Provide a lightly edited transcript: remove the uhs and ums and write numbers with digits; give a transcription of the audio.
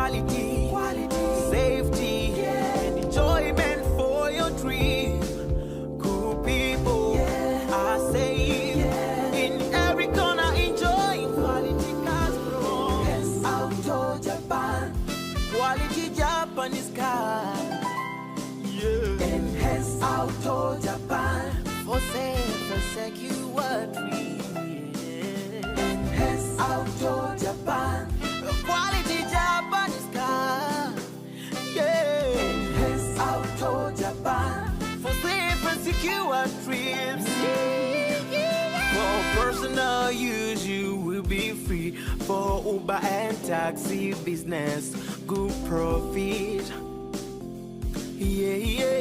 quality, safety, and enjoyment for your dream. Cool people are safe in every corner, enjoying quality cars from Yes Auto Japan. Quality Japanese car. Enhance Auto Japan for safe and secure dream. Enhance Auto Japan. Quality Japanese car. Enhance Auto Japan for safe and secure trips. For personal use, you will be free. For Uber and taxi business, good profit. Yeah.